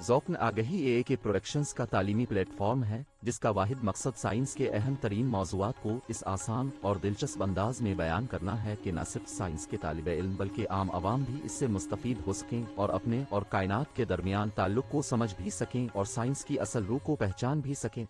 ذوقن آگہی اے کے پروڈکشنز کا تعلیمی پلیٹ فارم ہے جس کا واحد مقصد سائنس کے اہم ترین موضوعات کو اس آسان اور دلچسپ انداز میں بیان کرنا ہے کہ نہ صرف سائنس کے طالب علم بلکہ عام عوام بھی اس سے مستفید ہو سکیں اور اپنے اور کائنات کے درمیان تعلق کو سمجھ بھی سکیں اور سائنس کی اصل روح کو پہچان بھی سکیں۔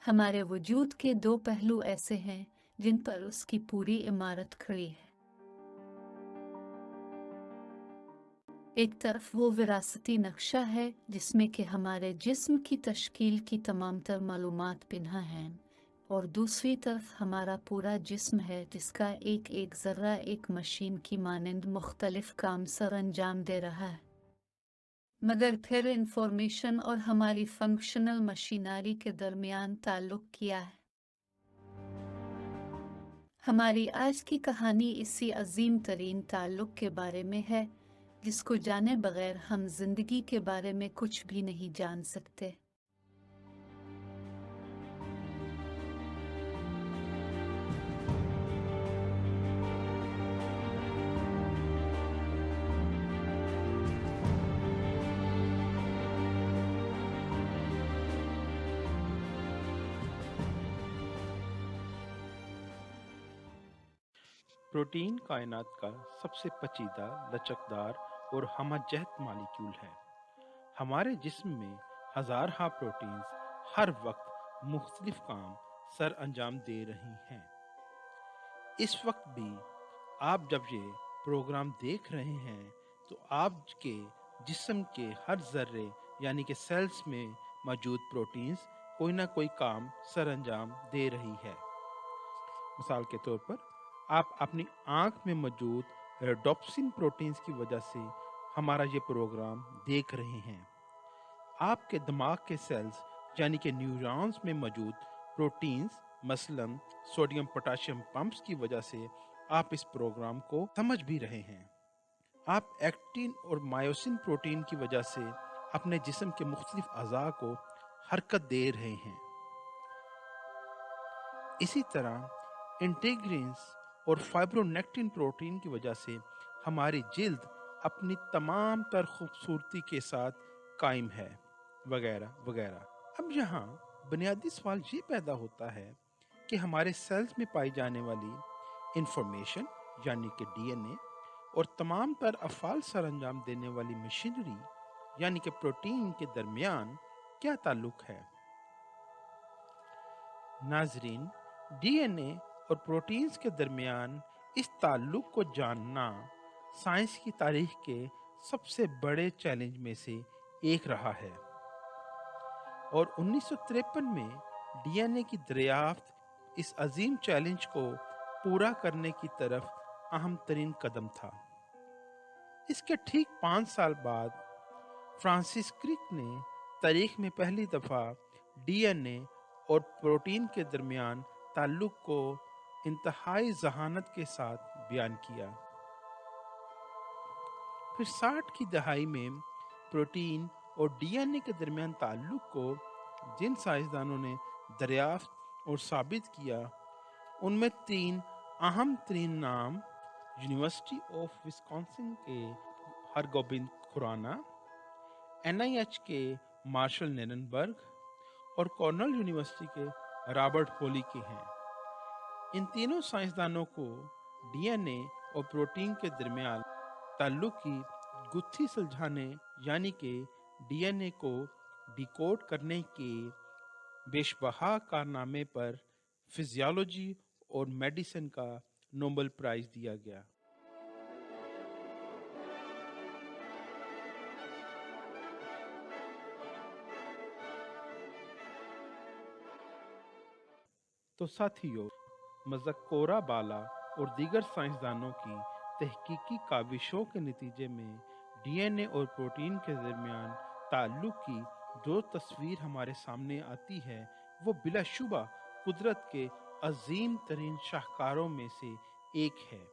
ہمارے وجود کے دو پہلو ایسے ہیں جن پر اس کی پوری عمارت کھڑی ہے۔ ایک طرف وہ وراثتی نقشہ ہے جس میں کہ ہمارے جسم کی تشکیل کی تمام تر معلومات پنہا ہیں، اور دوسری طرف ہمارا پورا جسم ہے جس کا ایک ایک ذرہ ایک مشین کی مانند مختلف کام سر انجام دے رہا ہے۔ مگر پھر انفارمیشن اور ہماری فنکشنل مشینری کے درمیان تعلق کیا ہے؟ ہماری آج کی کہانی اسی عظیم ترین تعلق کے بارے میں ہے جس کو جانے بغیر ہم زندگی کے بارے میں کچھ بھی نہیں جان سکتے۔ پروٹین کائنات کا سب سے پیچیدہ، لچکدار اور ہمہ جہت مالیکیول ہے۔ ہمارے جسم میں ہزارہا پروٹینز ہر وقت مختلف کام سر انجام دے رہی ہیں۔ اس وقت بھی آپ جب یہ پروگرام دیکھ رہے ہیں تو آپ کے جسم کے ہر ذرے یعنی کہ سیلز میں موجود پروٹینز کوئی نہ کوئی کام سر انجام دے رہی ہے۔ مثال کے طور پر آپ اپنی آنکھ میں موجود ریڈوپسن پروٹینز کی وجہ سے ہمارا یہ پروگرام دیکھ رہے ہیں۔ آپ کے دماغ کے سیلز یعنی کہ نیورونز میں موجود پروٹینز مثلا سوڈیم پوٹاشیم پمپس کی وجہ سے آپ اس پروگرام کو سمجھ بھی رہے ہیں۔ آپ ایکٹین اور مایوسن پروٹین کی وجہ سے اپنے جسم کے مختلف اعضاء کو حرکت دے رہے ہیں۔ اسی طرح انٹیگرینز اور فائبرونیکٹن پروٹین کی وجہ سے ہماری جلد اپنی تمام تر خوبصورتی کے ساتھ قائم ہے، وغیرہ وغیرہ۔ اب یہاں بنیادی سوال یہ پیدا ہوتا ہے کہ ہمارے سیلز میں پائی جانے والی انفارمیشن یعنی کہ ڈی این اے اور تمام تر افعال سر انجام دینے والی مشینری یعنی کہ پروٹین کے درمیان کیا تعلق ہے؟ ناظرین، ڈی این اے اور پروٹینز کے درمیان اس تعلق کو جاننا سائنس کی تاریخ کے سب سے بڑے چیلنج میں سے ایک رہا ہے، اور 1953 میں ڈی این اے کی دریافت اس عظیم چیلنج کو پورا کرنے کی طرف اہم ترین قدم تھا۔ اس کے ٹھیک 5 سال بعد فرانسس کرک نے تاریخ میں پہلی دفعہ ڈی این اے اور پروٹین کے درمیان تعلق کو انتہائی ذہانت کے ساتھ بیان کیا۔ پھر 60 کی دہائی میں پروٹین اور ڈی این اے کے درمیان تعلق کو جن سائنسدانوں نے دریافت اور ثابت کیا ان میں 3 اہم ترین نام یونیورسٹی آف وسکونسن کے ہرگوبند کھورانا، NIH کے مارشل نیننبرگ اور کارنل یونیورسٹی کے رابرٹ ہولی کے ہیں۔ ان تینوں سائنسدانوں کو ڈی این اے اور پروٹین کے درمیان تعلق کی گتھی سلجھانے یعنی کہ ڈی این اے کو ڈیکوڈ کرنے کے بیش بہا کارنامے پر فزیالوجی اور میڈیسن کا نوبل پرائز دیا گیا۔ تو ساتھیو، مذکورہ بالا اور دیگر سائنسدانوں کی تحقیقی کاوشوں کے نتیجے میں ڈی این اے اور پروٹین کے درمیان تعلق کی جو تصویر ہمارے سامنے آتی ہے وہ بلا شبہ قدرت کے عظیم ترین شاہکاروں میں سے ایک ہے۔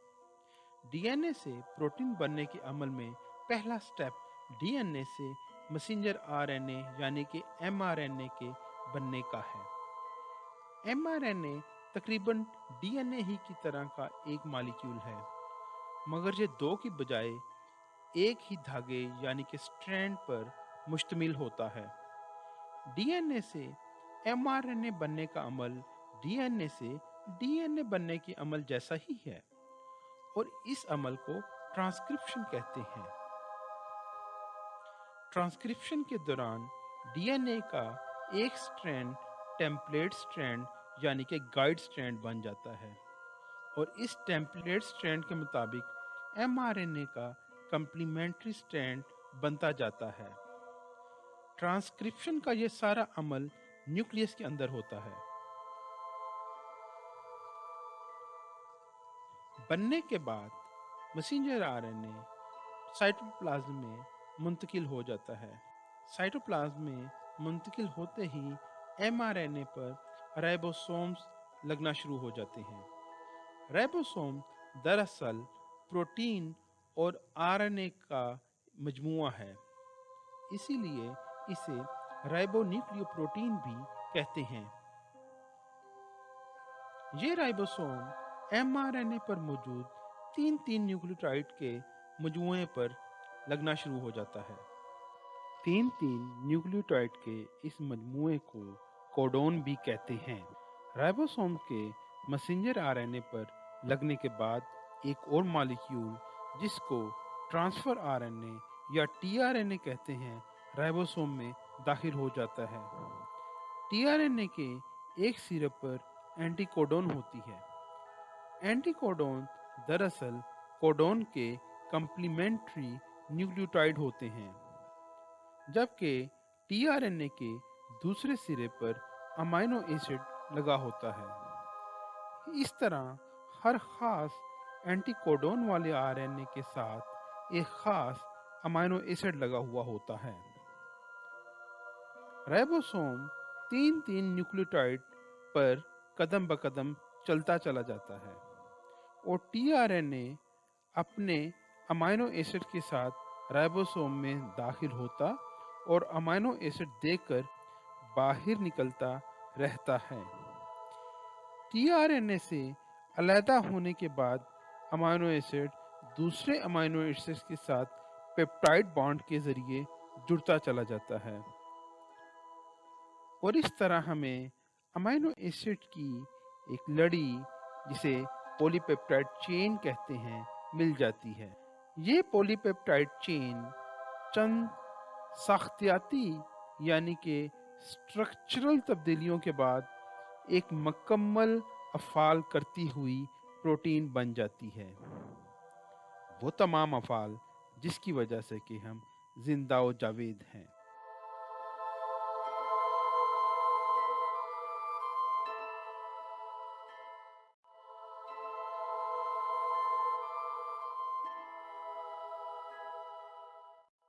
ڈی این اے سے پروٹین بننے کے عمل میں پہلا سٹیپ डी एन ए से मैसेंजर आर एन ए यानी कि एम आर एन ए के बनने का है। एम आर एन ए तकरीबन डी एन ए ही की तरह का एक मालिक्यूल है, मगर ये दो की बजाय एक ही धागे यानी कि स्ट्रैंड पर मुश्तमिल होता है। डीएनए से एमआरएनए बनने का अमल डीएनए से डीएनए बनने के अमल जैसा ही है और इस अमल को ट्रांसक्रिप्शन कहते हैं। ट्रांसक्रिप्शन के दौरान डीएनए का एक स्ट्रैंड टेम्पलेट स्ट्रैंड यानी कि गाइड स्ट्रैंड बन जाता है और इस टेम्पलेट स्ट्रैंड के मुताबिक एमआरएनए का कंप्लीमेंट्री स्ट्रैंड बनता जाता है। ट्रांसक्रिप्शन का ये सारा अमल न्यूक्लियस के अंदर होता है। बनने के बाद मैसेंजर आरएनए साइटोप्लाज्म में मुंतकिल हो जाता है। साइटोप्लाज्म में मुंतकिल होते ही एमआरएनए पर राइबोसोम्स लगना शुरू हो जाते हैं। राइबोसोम दरअसल प्रोटीन और आरएनए का मजमूआ है, इसीलिए इसे राइबोन्यूक्लियोप्रोटीन भी कहते हैं। ये राइबोसोम एमआरएनए पर मौजूद तीन तीन न्यूक्लियोटाइड के मजमूए पर लगना शुरू हो जाता है। तीन तीन न्यूक्लियोटाइड के इस मजमूए को कोडोन भी कहते हैं। राइबोसोम के मैसेंजर आरएनए पर लगने के बाद एक और मॉलिक्यूल जिसको ट्रांसफर आरएनए या टीआरएनए कहते हैं राइबोसोम में दाखिल हो जाता है। टीआरएनए के एक सिरे पर एंटीकोडोन होती है। एंटीकोडोन दरअसल कोडोन के कंप्लीमेंट्री न्यूक्लियोटाइड होते हैं, जबकि टीआरएनए के दूसरे सिरे पर अमाइनो एसिड लगा होता है। इस तरह हर खास एंटीकोडोन वाले आरएनए के साथ एक खास अमाइनो एसिड लगा हुआ होता है। राइबोसोम तीन तीन न्यूक्लियोटाइड पर कदम ब कदम चलता चला जाता है और टीआरएनए अपने अमाइनो एसिड के साथ राइबोसोम में दाखिल होता और अमाइनो एसिड देकर बाहर निकलता रहता है। टीआरएनए से अलहदा होने के बाद अमाइनो एसिड दूसरे अमाइनो एसिड के साथ पेप्टाइड बॉन्ड के जरिए जुड़ता चला जाता है और इस तरह हमें अमाइनो एसिड की एक लड़ी जिसे पॉलीपेप्टाइड चेन कहते हैं मिल जाती है। ये पॉलीपेप्टाइड चेन चंद साख्तियाती यानी कि स्ट्रक्चरल तब्दीलियों के बाद एक मुकम्मल अफ़ाल करती हुई प्रोटीन बन जाती है। वो तमाम अफ़ाल जिसकी वजह से कि हम जिंदा व जावेद हैं।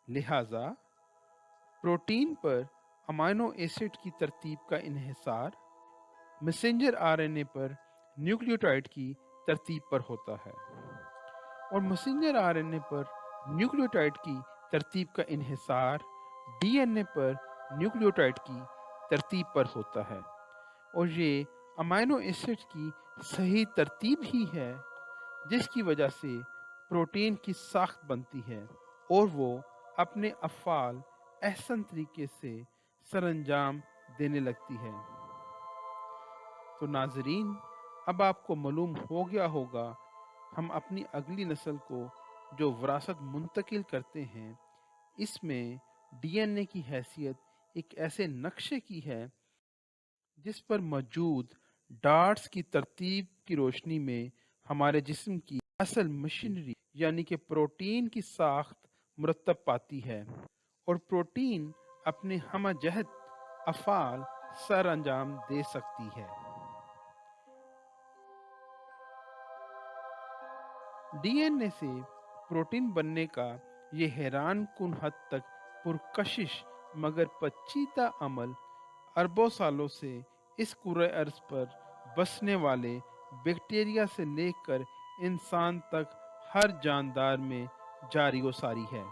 लिहाजा प्रोटीन पर अमाइनो एसिड की तरतीब का इन्हिसार मैसेंजर आरएनए पर न्यूक्लियोटाइड की तरतीब पर होता है और मैसेंजर आरएनए पर न्यूक्लियोटाइड की तरतीब का इन्हिसार डीएनए पर न्यूक्लियोटाइड की तरतीब पर होता है और ये अमाइनो एसिड की सही तरतीब ही है जिसकी वजह से प्रोटीन की साख्त बनती है और वो अपने अफ़ाल एहसन तरीके से सरअंजाम देने लगती है। तो नाजरीन, अब आपको मालूम हो गया होगा हम अपनी अगली नस्ल को जो विरासत मुंतकिल करते हैं इसमें डीएनए की हैसियत एक ऐसे नक्शे की है जिस पर मौजूद डाट्स की तरतीब की रोशनी में हमारे जिस्म की असल मशीनरी यानी कि प्रोटीन की साख्त मुरतब पाती है और प्रोटीन अपने हमजहत अफ़ाल सर अंजाम दे सकती है। डीएनए से प्रोटीन बनने का ये हैरान कुन हद तक पुरकशिश मगर पेचीदा अमल अरबों सालों से इस कुरे अर्ज पर बसने वाले बैक्टीरिया से लेकर इंसान तक हर जानदार में जारी व सारी है।